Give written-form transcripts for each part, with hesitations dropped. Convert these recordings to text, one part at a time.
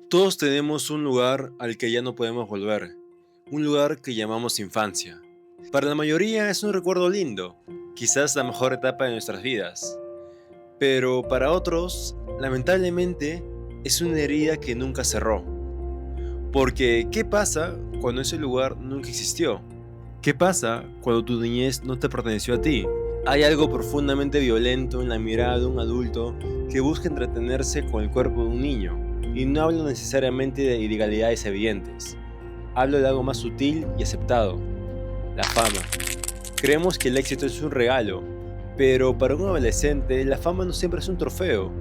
Todos tenemos un lugar al que ya no podemos volver, un lugar que llamamos infancia. Para la mayoría es un recuerdo lindo, quizás la mejor etapa de nuestras vidas, pero para otros, lamentablemente, es una herida que nunca cerró. Porque, ¿qué pasa cuando ese lugar nunca existió? ¿Qué pasa cuando tu niñez no te perteneció a ti? Hay algo profundamente violento en la mirada de un adulto que busca entretenerse con el cuerpo de un niño, y no hablo necesariamente de ilegalidades evidentes. Hablo de algo más sutil y aceptado, la fama. Creemos que el éxito es un regalo, pero para un adolescente la fama no siempre es un trofeo.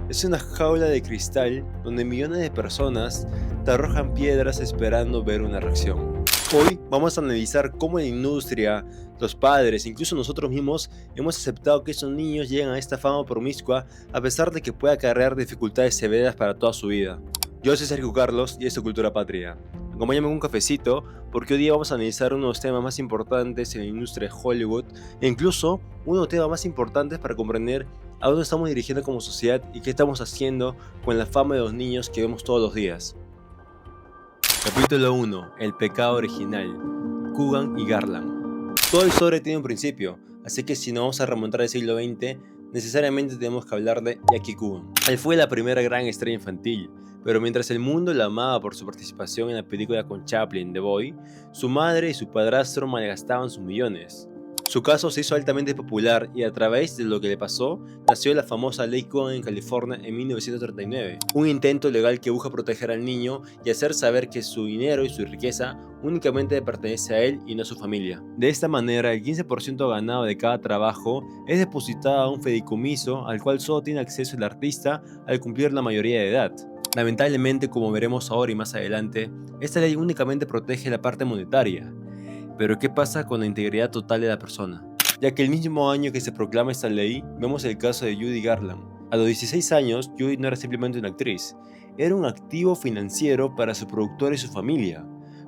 Es una jaula de cristal donde millones de personas te arrojan piedras esperando ver una reacción. Hoy vamos a analizar cómo la industria, los padres, incluso nosotros mismos, hemos aceptado que esos niños llegan a esta fama promiscua a pesar de que pueda acarrear dificultades severas para toda su vida. Yo soy Sergio Carlos y esto es Cultura Patria. Acompáñame con un cafecito porque hoy día vamos a analizar uno de los temas más importantes en la industria de Hollywood e incluso uno de los temas más importantes para comprender a dónde estamos dirigiendo como sociedad y qué estamos haciendo con la fama de los niños que vemos todos los días. Capítulo 1. El pecado original. Coogan y Garland. Toda historia tiene un principio, así que si nos vamos a remontar al siglo XX, necesariamente tenemos que hablar de Jackie Coogan. Él fue la primera gran estrella infantil, pero mientras el mundo la amaba por su participación en la película con Chaplin, The Boy, su madre y su padrastro malgastaban sus millones. Su caso se hizo altamente popular y a través de lo que le pasó, nació la famosa Ley Coogan en California en 1939, un intento legal que busca proteger al niño y hacer saber que su dinero y su riqueza únicamente le pertenece a él y no a su familia. De esta manera, el 15% ganado de cada trabajo es depositado a un fideicomiso al cual solo tiene acceso el artista al cumplir la mayoría de edad. Lamentablemente, como veremos ahora y más adelante, esta ley únicamente protege la parte monetaria. Pero ¿qué pasa con la integridad total de la persona? Ya que el mismo año que se proclama esta ley, vemos el caso de Judy Garland. A los 16 años, Judy no era simplemente una actriz, era un activo financiero para su productor y su familia.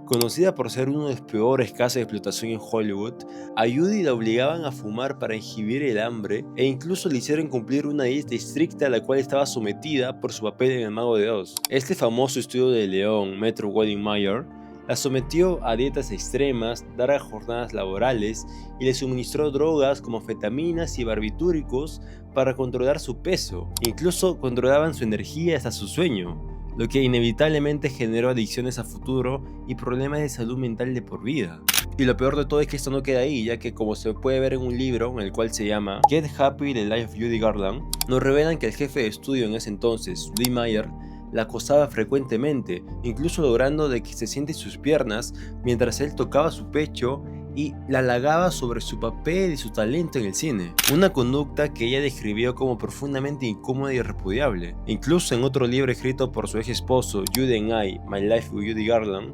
Conocida por ser uno de los peores casos de explotación en Hollywood, a Judy la obligaban a fumar para inhibir el hambre e incluso le hicieron cumplir una dieta estricta a la cual estaba sometida por su papel en El Mago de Oz. Este famoso estudio de León, Metro Goldwyn Mayer, la sometió a dietas extremas, largas jornadas laborales y le suministró drogas como anfetaminas y barbitúricos para controlar su peso. Incluso controlaban su energía hasta su sueño, lo que inevitablemente generó adicciones a futuro y problemas de salud mental de por vida. Y lo peor de todo es que esto no queda ahí, ya que como se puede ver en un libro en el cual se llama Get Happy: The Life of Judy Garland, nos revelan que el jefe de estudio en ese entonces, Lee Mayer, la acosaba frecuentemente, incluso logrando de que se siente sus piernas mientras él tocaba su pecho y la halagaba sobre su papel y su talento en el cine. Una conducta que ella describió como profundamente incómoda y repudiable. Incluso en otro libro escrito por su ex esposo, Judy and I, My Life with Judy Garland,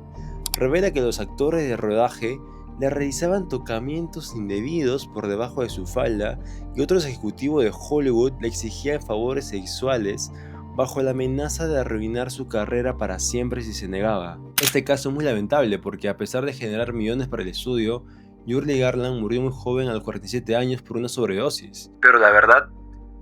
revela que los actores de rodaje le realizaban tocamientos indebidos por debajo de su falda y otros ejecutivos de Hollywood le exigían favores sexuales bajo la amenaza de arruinar su carrera para siempre si se negaba. Este caso es muy lamentable porque a pesar de generar millones para el estudio, Judy Garland murió muy joven a los 47 años por una sobredosis. Pero la verdad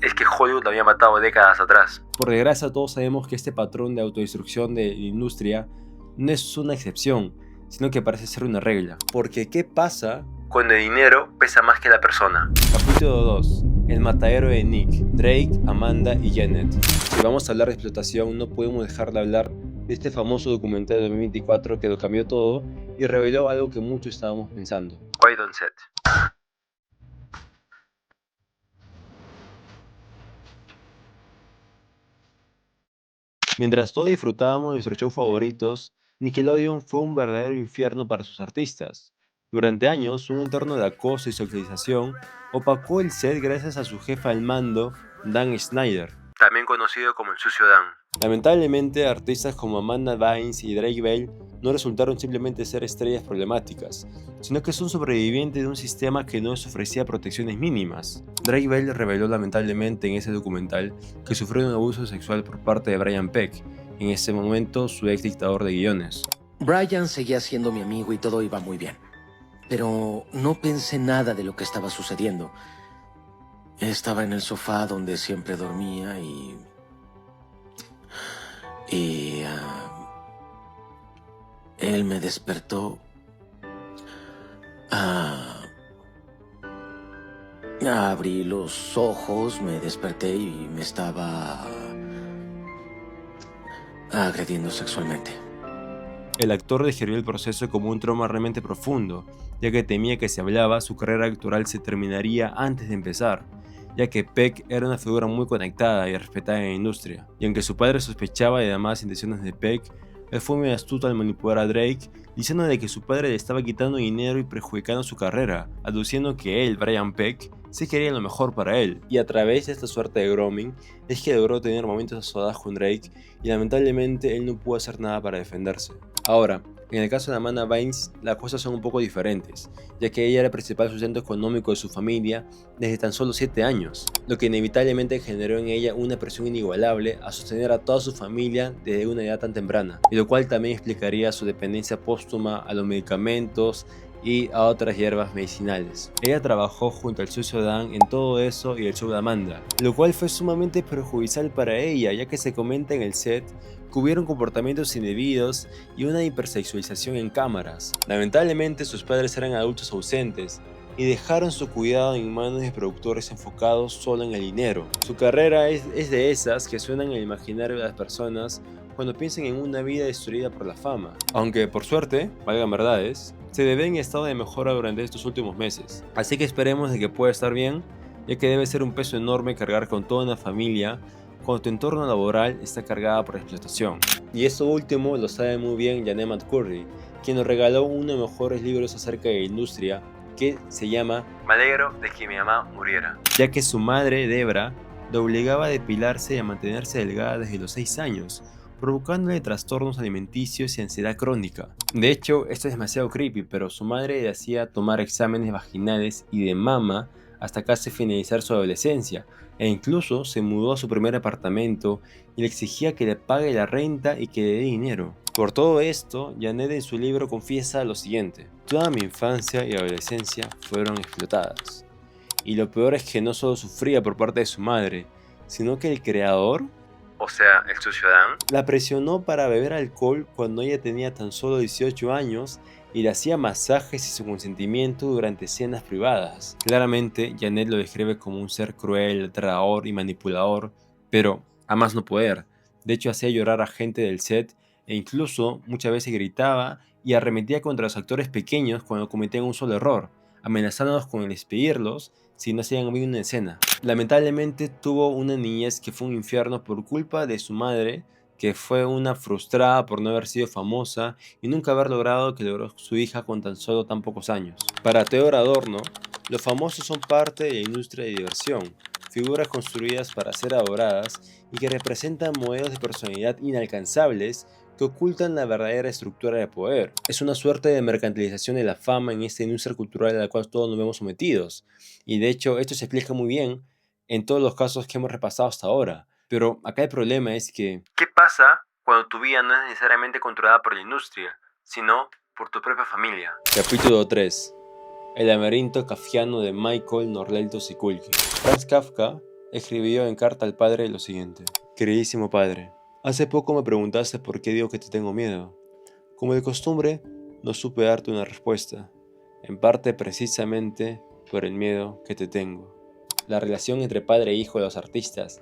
es que Hollywood la había matado décadas atrás. Por desgracia, todos sabemos que este patrón de autodestrucción de la industria no es una excepción, sino que parece ser una regla. Porque ¿qué pasa cuando el dinero pesa más que la persona? Capítulo 2. El matadero de Nick, Drake, Amanda y Janet. Si vamos a hablar de explotación, no podemos dejar de hablar de este famoso documental de 2024 que lo cambió todo y reveló algo que muchos estábamos pensando. Quiet on set. Mientras todos disfrutábamos de nuestros shows favoritos, Nickelodeon fue un verdadero infierno para sus artistas. Durante años, un entorno de acoso y socialización opacó el set gracias a su jefa al mando, Dan Snyder, también conocido como el Sucio Dan. Lamentablemente, artistas como Amanda Bynes y Drake Bell no resultaron simplemente ser estrellas problemáticas, sino que son sobrevivientes de un sistema que no les ofrecía protecciones mínimas. Drake Bell reveló lamentablemente en ese documental que sufrió un abuso sexual por parte de Brian Peck, en ese momento su ex dictador de guiones. Brian seguía siendo mi amigo y todo iba muy bien. Pero no pensé nada de lo que estaba sucediendo. Estaba en el sofá donde siempre dormía y y él me despertó. Abrí los ojos, me desperté y me estaba agrediendo sexualmente. El actor describió el proceso como un trauma realmente profundo, ya que temía que si hablaba, su carrera actoral se terminaría antes de empezar, ya que Peck era una figura muy conectada y respetada en la industria. Y aunque su padre sospechaba de las malas intenciones de Peck, él fue muy astuto al manipular a Drake, diciéndole que su padre le estaba quitando dinero y perjudicando su carrera, aduciendo que él, Brian Peck, sí quería lo mejor para él. Y a través de esta suerte de grooming, es que logró tener momentos a solas con Drake, y lamentablemente él no pudo hacer nada para defenderse. Ahora, en el caso de Amanda Bynes, las cosas son un poco diferentes, ya que ella era el principal sustento económico de su familia desde tan solo 7 años, lo que inevitablemente generó en ella una presión inigualable a sostener a toda su familia desde una edad tan temprana, y lo cual también explicaría su dependencia póstuma a los medicamentos y a otras hierbas medicinales. Ella trabajó junto al sucio Dan en todo eso y el show de Amanda, lo cual fue sumamente perjudicial para ella, ya que se comenta en el set que hubieron comportamientos indebidos y una hipersexualización en cámaras. Lamentablemente sus padres eran adultos ausentes y dejaron su cuidado en manos de productores enfocados solo en el dinero. Su carrera es de esas que suenan en el imaginario de las personas cuando piensan en una vida destruida por la fama. Aunque por suerte, valgan verdades, se debe en estado de mejora durante estos últimos meses. Así que esperemos de que pueda estar bien, ya que debe ser un peso enorme cargar con toda una familia cuando tu entorno laboral está cargada por explotación. Y esto último lo sabe muy bien Jennette McCurdy, quien nos regaló uno de los mejores libros acerca de la industria, que se llama Me alegro de que mi mamá muriera, ya que su madre, Debra, la obligaba a depilarse y a mantenerse delgada desde los 6 años, provocándole trastornos alimenticios y ansiedad crónica. De hecho, esto es demasiado creepy, pero su madre le hacía tomar exámenes vaginales y de mama hasta casi finalizar su adolescencia, e incluso se mudó a su primer apartamento y le exigía que le pague la renta y que le dé dinero. Por todo esto, Jennette en su libro confiesa lo siguiente: toda mi infancia y adolescencia fueron explotadas. Y lo peor es que no solo sufría por parte de su madre, sino que el creador, o sea, el sucio Dan, la presionó para beber alcohol cuando ella tenía tan solo 18 años y le hacía masajes sin su consentimiento durante cenas privadas. Claramente, Jennette lo describe como un ser cruel, aterrador y manipulador, pero a más no poder. De hecho, hacía llorar a gente del set e incluso muchas veces gritaba y arremetía contra los actores pequeños cuando cometían un solo error, amenazándolos con despedirlos si no hacían bien una escena. Lamentablemente tuvo una niñez que fue un infierno por culpa de su madre, que fue una frustrada por no haber sido famosa y nunca haber logrado que logró su hija con tan pocos años. Para Theodor Adorno, los famosos son parte de la industria de diversión, figuras construidas para ser adoradas y que representan modelos de personalidad inalcanzables que ocultan la verdadera estructura de poder. Es una suerte de mercantilización de la fama en esta industria cultural a la cual todos nos vemos sometidos. Y de hecho, esto se explica muy bien en todos los casos que hemos repasado hasta ahora. Pero acá el problema es que, ¿qué pasa cuando tu vida no es necesariamente controlada por la industria, sino por tu propia familia? Capítulo 3. El laberinto kafkiano de Michael Norlelto Sikulki. Franz Kafka escribió en carta al padre lo siguiente: queridísimo padre, hace poco me preguntaste por qué digo que te tengo miedo. Como de costumbre, no supe darte una respuesta, en parte precisamente por el miedo que te tengo. La relación entre padre e hijo de los artistas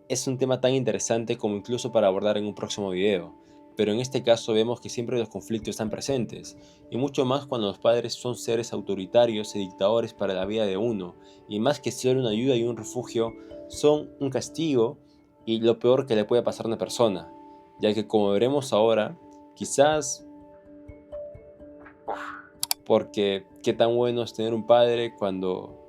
es un tema tan interesante como incluso para abordar en un próximo video, pero en este caso vemos que siempre los conflictos están presentes, y mucho más cuando los padres son seres autoritarios y dictadores para la vida de uno, y más que ser una ayuda y un refugio, son un castigo y lo peor que le puede pasar a una persona, ya que como veremos ahora, quizás... porque qué tan bueno es tener un padre cuando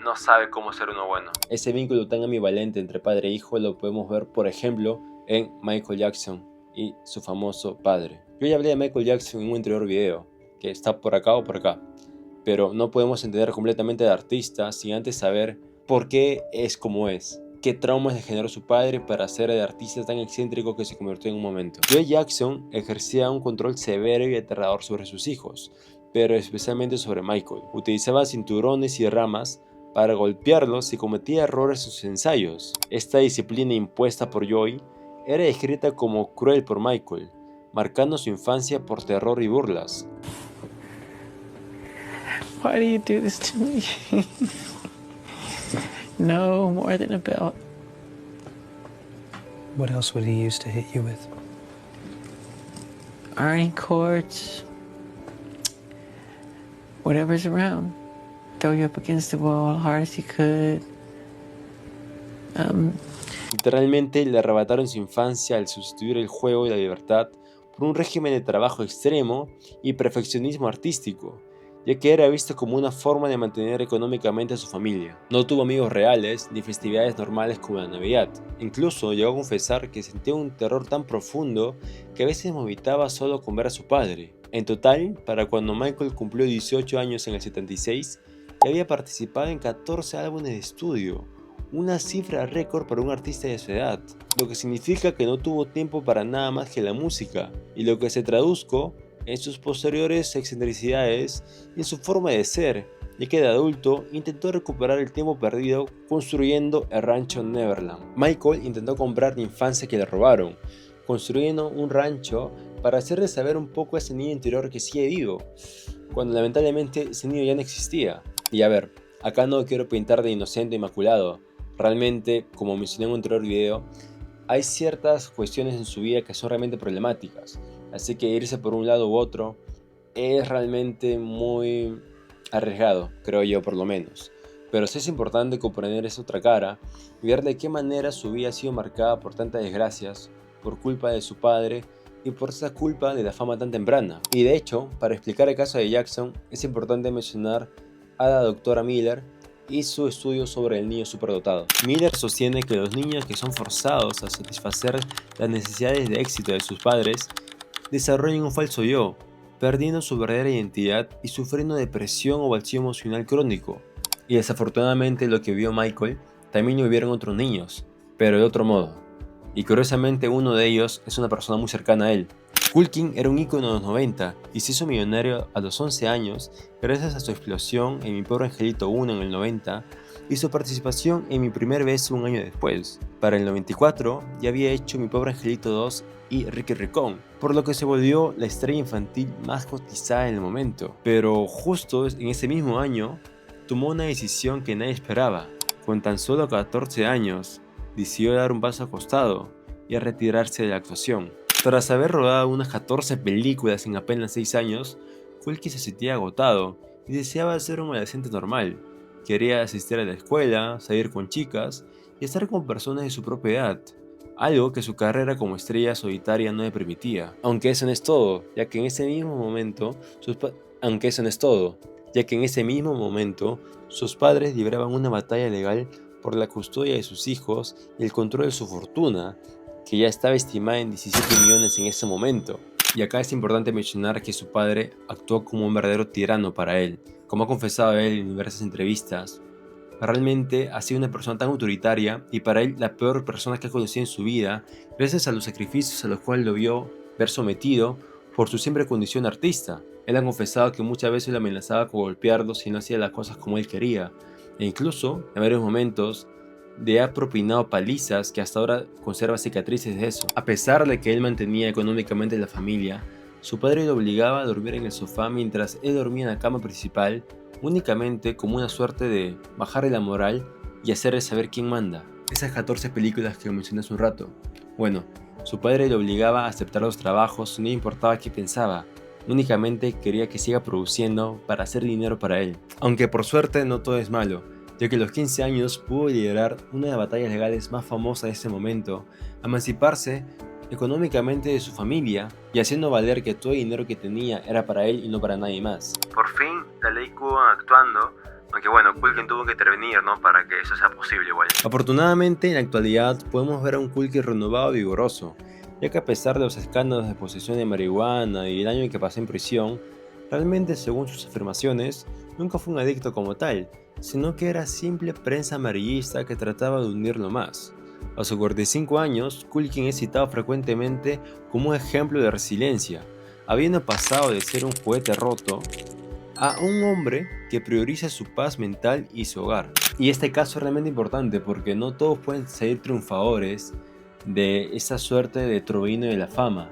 no sabe cómo ser uno bueno. Ese vínculo tan ambivalente entre padre e hijo lo podemos ver, por ejemplo, en Michael Jackson y su famoso padre. Yo ya hablé de Michael Jackson en un anterior video, que está por acá o por acá, pero no podemos entender completamente al artista sin antes saber por qué es como es. Qué traumas le generó su padre para ser el artista tan excéntrico que se convirtió en un momento. Joe Jackson ejercía un control severo y aterrador sobre sus hijos, pero especialmente sobre Michael. Utilizaba cinturones y ramas para golpearlos si cometía errores en sus ensayos. Esta disciplina impuesta por Joy era descrita como cruel por Michael, marcando su infancia por terror y burlas. Why do you do this to me? No more than a belt. What else would he use to hit you with? Ironing cords. Whatever's around. Throw you up against the wall hard as he could. Literalmente le arrebataron su infancia al sustituir el juego y la libertad por un régimen de trabajo extremo y perfeccionismo artístico, ya que era visto como una forma de mantener económicamente a su familia. No tuvo amigos reales ni festividades normales como la Navidad. Incluso llegó a confesar que sentía un terror tan profundo que a veces vomitaba solo con ver a su padre. En total, para cuando Michael cumplió 18 años en el 76, ya había participado en 14 álbumes de estudio, una cifra récord para un artista de su edad, lo que significa que no tuvo tiempo para nada más que la música, y lo que se traduzco en sus posteriores excentricidades y en su forma de ser, ya que de adulto intentó recuperar el tiempo perdido construyendo el rancho Neverland. Michael intentó comprar la infancia que le robaron, construyendo un rancho para hacerle saber un poco a ese niño interior que sigue vivo, cuando lamentablemente ese niño ya no existía. Y a ver, acá no quiero pintar de inocente e inmaculado. Realmente, como mencioné en un anterior video, hay ciertas cuestiones en su vida que son realmente problemáticas. Así que irse por un lado u otro es realmente muy arriesgado, creo yo por lo menos. Pero sí es importante comprender esa otra cara y ver de qué manera su vida ha sido marcada por tantas desgracias, por culpa de su padre y por esa culpa de la fama tan temprana. Y de hecho, para explicar el caso de Jackson, es importante mencionar a la doctora Miller y su estudio sobre el niño superdotado. Miller sostiene que los niños que son forzados a satisfacer las necesidades de éxito de sus padres desarrollan un falso yo, perdiendo su verdadera identidad y sufriendo depresión o vacío emocional crónico. Y desafortunadamente lo que vio Michael también lo vieron otros niños, pero de otro modo. Y curiosamente uno de ellos es una persona muy cercana a él. Culkin era un ícono de los 90 y se hizo millonario a los 11 años gracias a su explosión en Mi Pobre Angelito 1 en el 90 y su participación en Mi Primer Beso un año después. Para el 94 ya había hecho Mi Pobre Angelito 2 y Ricky Ricón, por lo que se volvió la estrella infantil más cotizada en el momento. Pero justo en ese mismo año tomó una decisión que nadie esperaba. Con tan solo 14 años, decidió dar un paso al costado y a retirarse de la actuación. Tras haber rodado unas 14 películas en apenas 6 años, Culkin se sentía agotado y deseaba ser un adolescente normal. Quería asistir a la escuela, salir con chicas y estar con personas de su propia edad, algo que su carrera como estrella solitaria no le permitía. Aunque eso no es todo, ya que en ese mismo momento sus padres libraban una batalla legal por la custodia de sus hijos y el control de su fortuna, que ya estaba estimada en 17 millones en ese momento. Y acá es importante mencionar que su padre actuó como un verdadero tirano para él. Como ha confesado él en diversas entrevistas, realmente ha sido una persona tan autoritaria y para él la peor persona que ha conocido en su vida, gracias a los sacrificios a los cuales lo vio ver sometido por su siempre condición de artista. Él ha confesado que muchas veces lo amenazaba con golpearlo si no hacía las cosas como él quería, e incluso en varios momentos le ha propinado palizas que hasta ahora conserva cicatrices de eso. A pesar de que él mantenía económicamente la familia, su padre lo obligaba a dormir en el sofá mientras él dormía en la cama principal, únicamente como una suerte de bajarle la moral y hacerle saber quién manda. Esas 14 películas que mencioné hace un rato. Bueno, su padre le obligaba a aceptar los trabajos, no importaba qué pensaba, únicamente quería que siga produciendo para hacer dinero para él. Aunque por suerte no todo es malo, ya que a los 15 años pudo liderar una de las batallas legales más famosas de ese momento, emanciparse económicamente de su familia y haciendo valer que todo el dinero que tenía era para él y no para nadie más. Por fin, la ley Cuban actuando, aunque bueno, Culkin tuvo que intervenir, ¿no?, para que eso sea posible igual. Afortunadamente, en la actualidad podemos ver a un Culkin renovado y vigoroso, ya que a pesar de los escándalos de posesión de marihuana y el año que pasó en prisión, realmente, según sus afirmaciones, nunca fue un adicto como tal, sino que era simple prensa amarillista que trataba de hundirlo más. A sus 45 años, Culkin es citado frecuentemente como un ejemplo de resiliencia, habiendo pasado de ser un juguete roto a un hombre que prioriza su paz mental y su hogar. Y este caso es realmente importante porque no todos pueden salir triunfadores de esa suerte de trobino de la fama,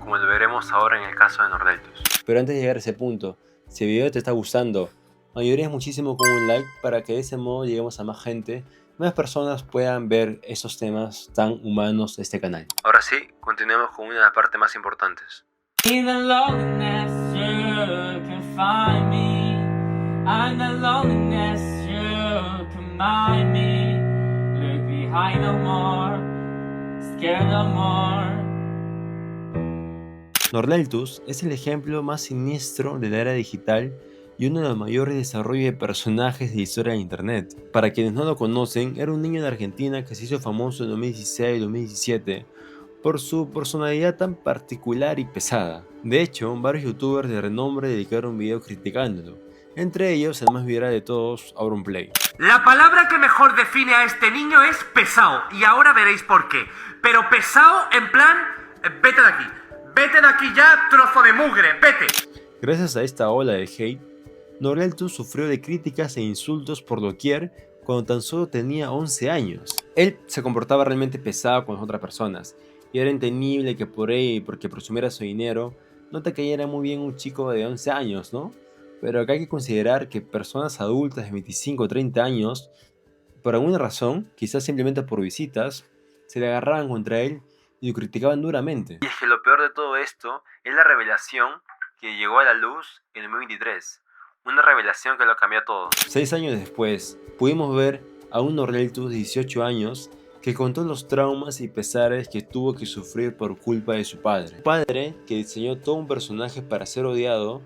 como lo veremos ahora en el caso de Nordeltus. Pero antes de llegar a ese punto, si el video te está gustando, me ayudarías muchísimo con un like para que de ese modo lleguemos a más gente, más personas puedan ver esos temas tan humanos de este canal. Ahora sí, continuemos con una de las partes más importantes. In the loneliness you can find me. I'm the loneliness you can mind me. Look behind no more, scared no more. Nordeltus es el ejemplo más siniestro de la era digital y uno de los mayores desarrollos de personajes de la historia de internet. Para quienes no lo conocen, era un niño de Argentina que se hizo famoso en 2016 y 2017 por su personalidad tan particular y pesada. De hecho, varios youtubers de renombre dedicaron un video criticándolo. Entre ellos, el más viral de todos, Auronplay. La palabra que mejor define a este niño es pesado, y ahora veréis por qué. Pero pesado en plan, vete de aquí ya, trozo de mugre, vete. Gracias a esta ola de hate, Nordeltus sufrió de críticas e insultos por doquier cuando tan solo tenía 11 años. Él se comportaba realmente pesado con las otras personas, y era entendible que por él y porque presumiera su dinero, no te cayera muy bien un chico de 11 años, ¿no? Pero acá hay que considerar que personas adultas de 25 o 30 años, por alguna razón, quizás simplemente por visitas, se le agarraban contra él y lo criticaban duramente. Y es que lo peor de todo esto es la revelación que llegó a la luz en el 2023. Una revelación que lo cambió todo. 6 años después, pudimos ver a un Nordeltus de 18 años que contó los traumas y pesares que tuvo que sufrir por culpa de su padre. Un padre que diseñó todo un personaje para ser odiado,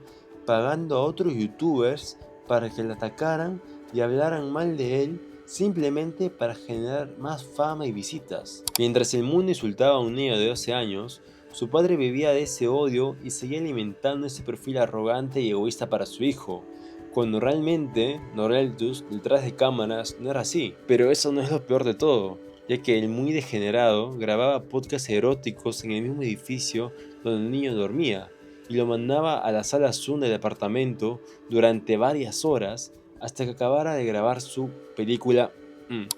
pagando a otros youtubers para que le atacaran y hablaran mal de él simplemente para generar más fama y visitas. Mientras el mundo insultaba a un niño de 12 años, su padre vivía de ese odio y seguía alimentando ese perfil arrogante y egoísta para su hijo, cuando realmente Nordeltus detrás de cámaras no era así. Pero eso no es lo peor de todo, ya que el muy degenerado grababa podcasts eróticos en el mismo edificio donde el niño dormía y lo mandaba a la sala Zoom del departamento durante varias horas hasta que acabara de grabar su película.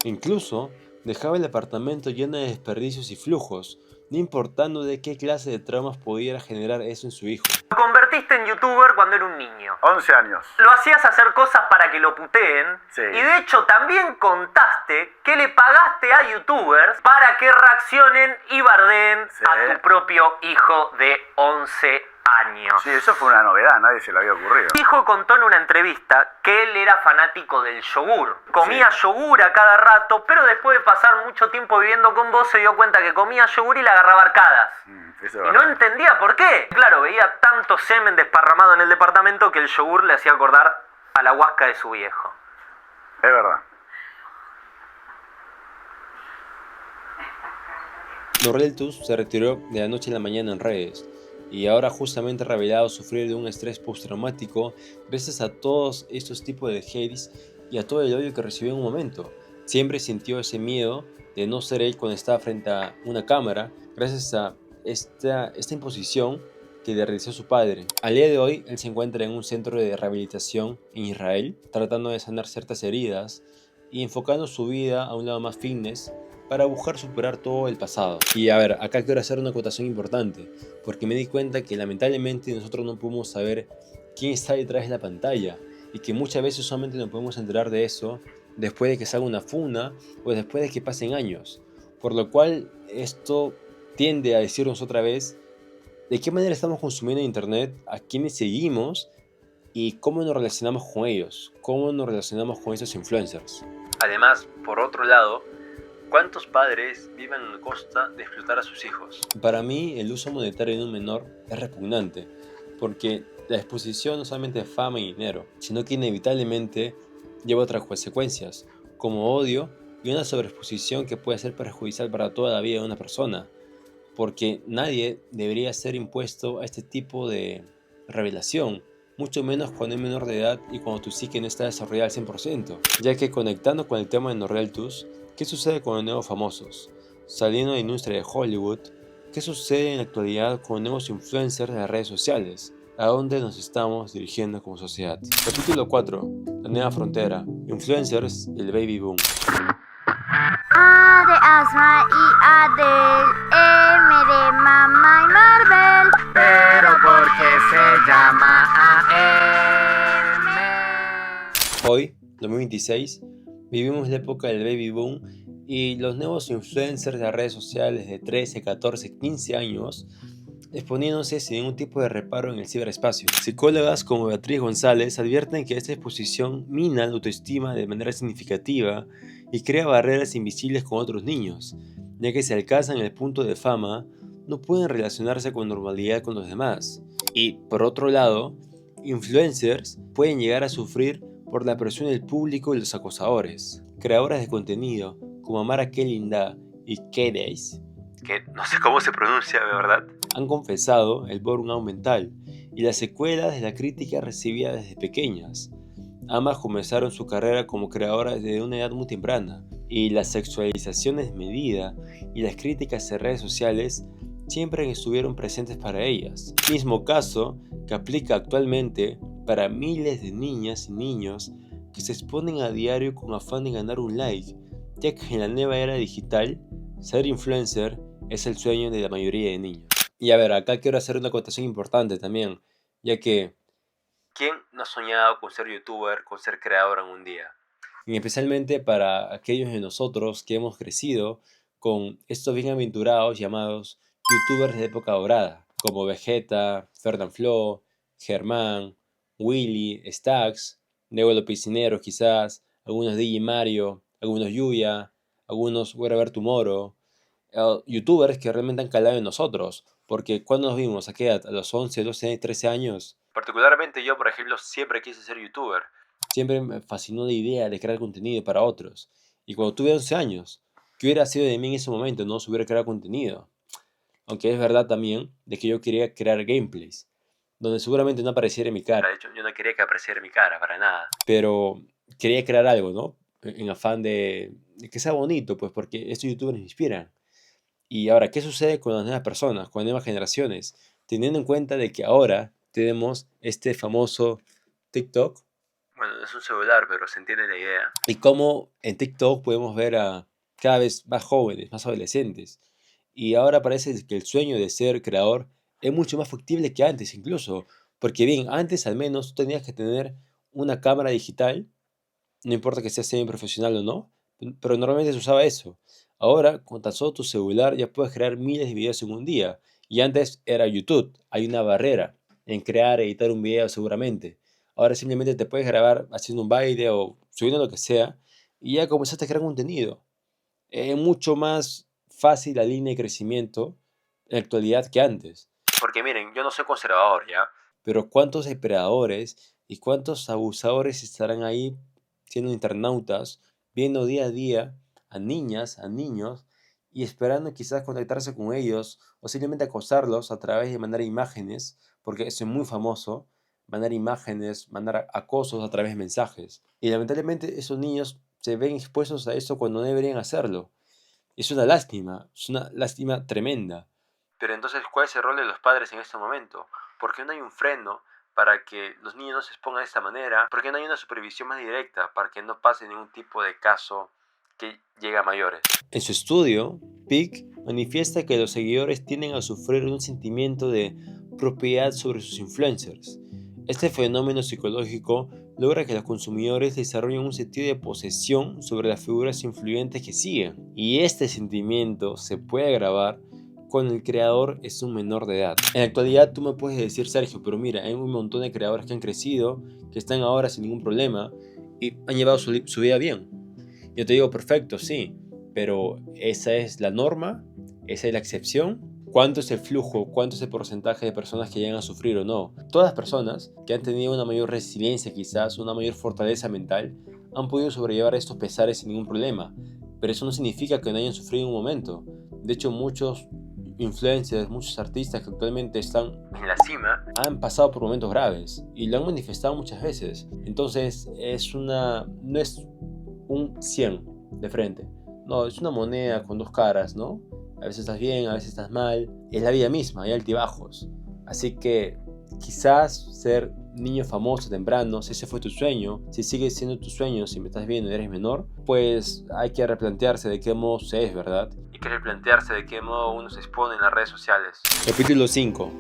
Incluso dejaba el departamento lleno de desperdicios y flujos, no importando de qué clase de traumas pudiera generar eso en su hijo. Lo convertiste en youtuber cuando era un niño. 11 años. Lo hacías hacer cosas para que lo puteen. Sí. Y de hecho también contaste que le pagaste a youtubers para que reaccionen y bardeen Sí. a tu propio hijo de 11 años. Sí, eso fue una novedad, nadie se le había ocurrido. Mi hijo contó en una entrevista que él era fanático del yogur. Comía yogur a cada rato, pero después de pasar mucho tiempo viviendo con vos se dio cuenta que comía yogur y le agarraba arcadas. Eso Y es no verdad. entendía por qué. Claro, veía tanto semen desparramado en el departamento que el yogur le hacía acordar a la huasca de su viejo. Es verdad. Nordeltus se retiró de la noche a la mañana en redes y ahora justamente ha revelado sufrir de un estrés postraumático gracias a todos estos tipos de hates y a todo el odio que recibió en un momento. Siempre sintió ese miedo de no ser él cuando estaba frente a una cámara gracias a esta imposición que le realizó su padre. Al día de hoy, él se encuentra en un centro de rehabilitación en Israel, tratando de sanar ciertas heridas y enfocando su vida a un lado más fitness para buscar superar todo el pasado. Y a ver, acá quiero hacer una acotación importante, porque me di cuenta que lamentablemente nosotros no podemos saber quién está detrás de la pantalla y que muchas veces solamente nos podemos enterar de eso después de que salga una funa o después de que pasen años. Por lo cual esto tiende a decirnos otra vez de qué manera estamos consumiendo internet, a quiénes seguimos y cómo nos relacionamos con ellos, cómo nos relacionamos con esos influencers. Además, por otro lado, ¿cuántos padres viven a costa de explotar a sus hijos? Para mí, el uso monetario de un menor es repugnante, porque la exposición no solamente de fama y dinero, sino que inevitablemente lleva otras consecuencias, como odio y una sobreexposición que puede ser perjudicial para toda la vida de una persona, porque nadie debería ser impuesto a este tipo de revelación, mucho menos cuando es menor de edad y cuando tu psique no está desarrollada al 100%, ya que conectando con el tema de Nordeltus, ¿qué sucede con los nuevos famosos? Saliendo de la industria de Hollywood, ¿qué sucede en la actualidad con nuevos influencers de las redes sociales? ¿A dónde nos estamos dirigiendo como sociedad? Capítulo 4. La nueva frontera. Influencers, el baby boom. Asma y Adele, M de Mamá y Marvel. Pero ¿por qué se llama AM? Hoy, 2026, vivimos la época del baby boom y los nuevos influencers de las redes sociales de 13, 14, 15 años exponiéndose sin ningún tipo de reparo en el ciberespacio. Psicólogas como Beatriz González advierten que esta exposición mina la autoestima de manera significativa y crea barreras invisibles con otros niños, ya que si alcanzan el punto de fama, no pueden relacionarse con normalidad con los demás. Y, por otro lado, influencers pueden llegar a sufrir por la presión del público y los acosadores. Creadoras de contenido como Mara Kelinda y Kedeis, que no sé cómo se pronuncia de verdad, han confesado el burnout mental y las secuelas de la crítica recibida desde pequeñas. Ambas comenzaron su carrera como creadoras desde una edad muy temprana, y la sexualización desmedida y las críticas en redes sociales siempre estuvieron presentes para ellas. Mismo caso que aplica actualmente para miles de niñas y niños que se exponen a diario con afán de ganar un like, ya que en la nueva era digital, ser influencer es el sueño de la mayoría de niños. Y a ver, acá quiero hacer una acotación importante también, ya que ¿quién no ha soñado con ser youtuber, con ser creador en un día? Y especialmente para aquellos de nosotros que hemos crecido con estos bienaventurados llamados youtubers de época dorada, como Vegeta, Fernanfloo, Germán, Willy, Stax, Nego lo Piscinero quizás, algunos DJ Mario, algunos Yuya, algunos Wherever Tomorrow, youtubers que realmente han calado en nosotros, porque cuando nos vimos, ¿a qué edad? ¿A los 11, 12, 13 años? Particularmente yo, por ejemplo, siempre quise ser youtuber. Siempre me fascinó la idea de crear contenido para otros. Y cuando tuve 11 años, ¿qué hubiera sido de mí en ese momento? No se hubiera creado contenido. Aunque es verdad también de que yo quería crear gameplays, donde seguramente no apareciera mi cara. De hecho, yo no quería que apareciera mi cara para nada. Pero quería crear algo, ¿no? En afán de que sea bonito, pues, porque estos youtubers me inspiran. Y ahora, ¿qué sucede con las nuevas personas, con las nuevas generaciones? Teniendo en cuenta de que ahora tenemos este famoso TikTok. Bueno, no es un celular, pero se entiende la idea. Y cómo en TikTok podemos ver a cada vez más jóvenes, más adolescentes. Y ahora parece que el sueño de ser creador es mucho más factible que antes incluso. Porque bien, antes al menos tú tenías que tener una cámara digital, no importa que sea semi-profesional o no, pero normalmente se usaba eso. Ahora, con tan solo tu celular ya puedes crear miles de videos en un día. Y antes era YouTube, hay una barrera en crear, editar un video seguramente. Ahora simplemente te puedes grabar haciendo un baile o subiendo lo que sea y ya comenzaste a crear contenido. Es mucho más fácil la línea de crecimiento en la actualidad que antes. Porque miren, yo no soy conservador, ¿ya? Pero ¿cuántos depredadores y cuántos abusadores estarán ahí siendo internautas, viendo día a día a niñas, a niños, y esperando quizás contactarse con ellos o simplemente acosarlos a través de mandar imágenes, porque eso es muy famoso, mandar imágenes, mandar acosos a través de mensajes. Y lamentablemente esos niños se ven expuestos a eso cuando no deberían hacerlo. Es una lástima tremenda. Pero entonces, ¿cuál es el rol de los padres en este momento? ¿Por qué no hay un freno para que los niños no se expongan de esta manera? ¿Por qué no hay una supervisión más directa para que no pase ningún tipo de caso que llega a mayores? En su estudio, Pick manifiesta que los seguidores tienden a sufrir un sentimiento de propiedad sobre sus influencers. Este fenómeno psicológico logra que los consumidores desarrollen un sentido de posesión sobre las figuras influyentes que siguen. Y este sentimiento se puede agravar cuando el creador es un menor de edad. En la actualidad tú me puedes decir, Sergio, pero mira, hay un montón de creadores que han crecido, que están ahora sin ningún problema y han llevado su vida bien. Yo te digo, perfecto, sí, pero ¿esa es la norma? ¿Esa es la excepción? ¿Cuánto es el flujo? ¿Cuánto es el porcentaje de personas que llegan a sufrir o no? Todas las personas que han tenido una mayor resiliencia quizás, una mayor fortaleza mental, han podido sobrellevar estos pesares sin ningún problema. Pero eso no significa que no hayan sufrido en un momento. De hecho, muchos influencers, muchos artistas que actualmente están en la cima, han pasado por momentos graves y lo han manifestado muchas veces. Entonces, no es un 100 de frente. No, es una moneda con dos caras, ¿no? A veces estás bien, a veces estás mal. Es la vida misma, hay altibajos. Así que quizás ser niño famoso temprano, si ese fue tu sueño, si sigue siendo tu sueño, si me estás viendo y eres menor, pues hay que replantearse de qué modo se es, ¿verdad? Hay que replantearse de qué modo uno se expone en las redes sociales. Capítulo 5.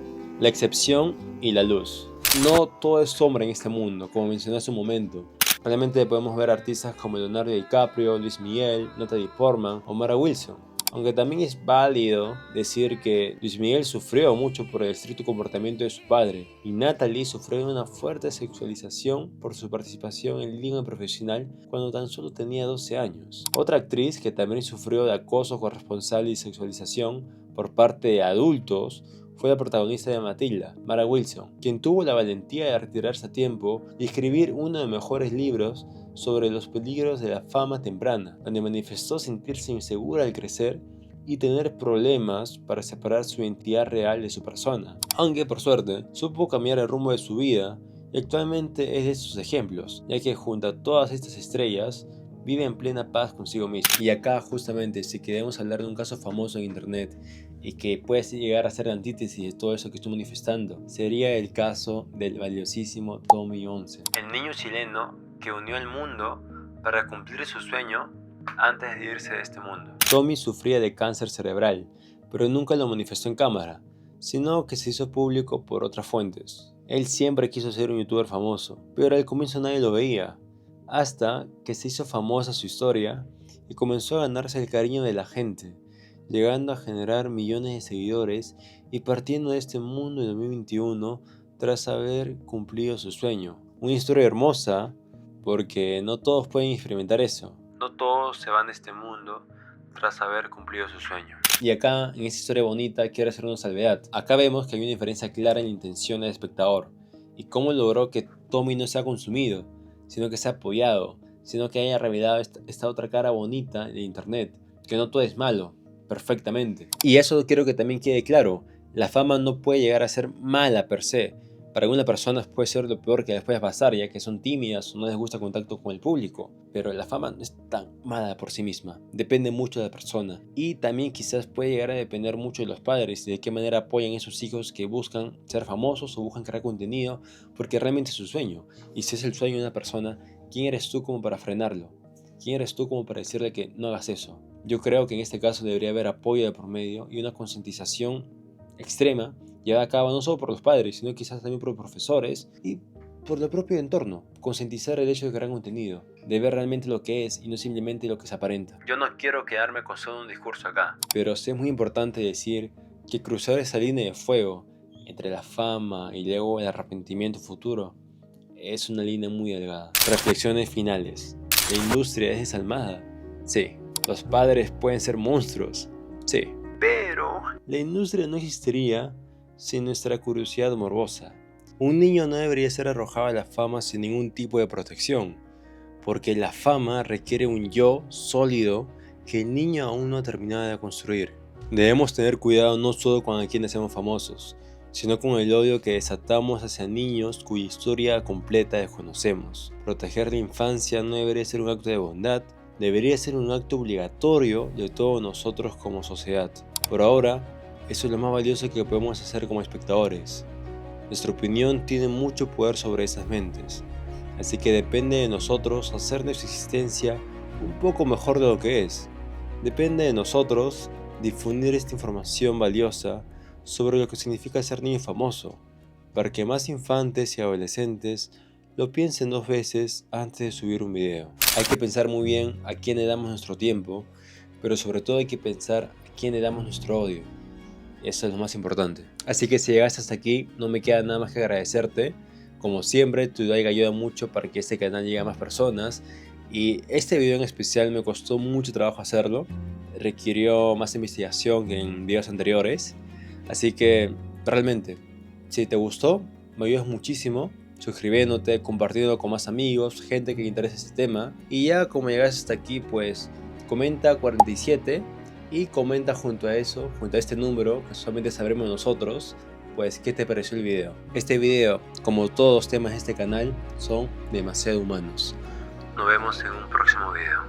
La excepción y la luz. No todo es sombra en este mundo, como mencioné hace un momento. Realmente podemos ver artistas como Leonardo DiCaprio, Luis Miguel, Natalie Portman o Mara Wilson. Aunque también es válido decir que Luis Miguel sufrió mucho por el estricto comportamiento de su padre y Natalie sufrió de una fuerte sexualización por su participación en Liga Profesional cuando tan solo tenía 12 años. Otra actriz que también sufrió de acoso corresponsal y sexualización por parte de adultos fue la protagonista de Matilda, Mara Wilson, quien tuvo la valentía de retirarse a tiempo y escribir uno de los mejores libros sobre los peligros de la fama temprana, donde manifestó sentirse insegura al crecer y tener problemas para separar su identidad real de su persona. Aunque por suerte, supo cambiar el rumbo de su vida y actualmente es de sus ejemplos, ya que junto a todas estas estrellas, vive en plena paz consigo mismo. Y acá justamente, si queremos hablar de un caso famoso en internet y que puede llegar a ser la antítesis de todo eso que estoy manifestando, sería el caso del valiosísimo Tommy 11, el niño chileno que unió al mundo para cumplir su sueño antes de irse de este mundo. Tommy sufría de cáncer cerebral, pero nunca lo manifestó en cámara, sino que se hizo público por otras fuentes. Él siempre quiso ser un youtuber famoso, pero al comienzo nadie lo veía, hasta que se hizo famosa su historia y comenzó a ganarse el cariño de la gente, llegando a generar millones de seguidores y partiendo de este mundo en 2021 tras haber cumplido su sueño. Una historia hermosa porque no todos pueden experimentar eso. No todos se van de este mundo tras haber cumplido su sueño. Y acá, en esta historia bonita, quiero hacer una salvedad. Acá vemos que hay una diferencia clara en la intención del espectador y cómo logró que Tommy no sea consumido, sino que sea apoyado, sino que haya revelado esta otra cara bonita de internet, que no todo es malo, perfectamente. Y eso quiero que también quede claro, la fama no puede llegar a ser mala per se. Para algunas personas puede ser lo peor que les puede pasar, ya que son tímidas o no les gusta el contacto con el público, pero la fama no es tan mala por sí misma, depende mucho de la persona. Y también quizás puede llegar a depender mucho de los padres, de qué manera apoyan a esos hijos que buscan ser famosos o buscan crear contenido, porque realmente es su sueño. Y si es el sueño de una persona, ¿quién eres tú como para frenarlo? ¿Quién eres tú como para decirle que no hagas eso? Yo creo que en este caso debería haber apoyo de por medio y una concientización extrema llevada a cabo no solo por los padres, sino quizás también por los profesores y por el propio entorno. Concientizar el hecho de crear contenido, de ver realmente lo que es y no simplemente lo que se aparenta. Yo no quiero quedarme con solo un discurso acá, pero sí es muy importante decir que cruzar esa línea de fuego entre la fama y luego el arrepentimiento futuro es una línea muy delgada. Reflexiones finales. ¿La industria es desalmada? Sí. ¿Los padres pueden ser monstruos? Sí. Pero la industria no existiría sin nuestra curiosidad morbosa. Un niño no debería ser arrojado a la fama sin ningún tipo de protección, porque la fama requiere un yo sólido que el niño aún no ha terminado de construir. Debemos tener cuidado no solo con a quienes seamos famosos, sino con el odio que desatamos hacia niños cuya historia completa desconocemos. Proteger la infancia no debería ser un acto de bondad, debería ser un acto obligatorio de todos nosotros como sociedad. Por ahora, eso es lo más valioso que podemos hacer como espectadores. Nuestra opinión tiene mucho poder sobre esas mentes, así que depende de nosotros hacer nuestra existencia un poco mejor de lo que es. Depende de nosotros difundir esta información valiosa sobre lo que significa ser niño famoso, para que más infantes y adolescentes lo piensen 2 veces antes de subir un video. Hay que pensar muy bien a quién le damos nuestro tiempo, pero sobre todo hay que pensar a quién le damos nuestro odio. Eso es lo más importante. Así que si llegaste hasta aquí, no me queda nada más que agradecerte. Como siempre, tu like ayuda mucho para que este canal llegue a más personas. Y este video en especial me costó mucho trabajo hacerlo. Requirió más investigación que en videos anteriores. Así que, realmente, si te gustó, me ayudas muchísimo. Suscribiéndote, compartiendo con más amigos, gente que le interese este tema. Y ya como llegaste hasta aquí, pues comenta 47 y comenta junto a eso, junto a este número, que solamente sabremos nosotros, pues qué te pareció el video. Este video, como todos los temas de este canal, son demasiado humanos. Nos vemos en un próximo video.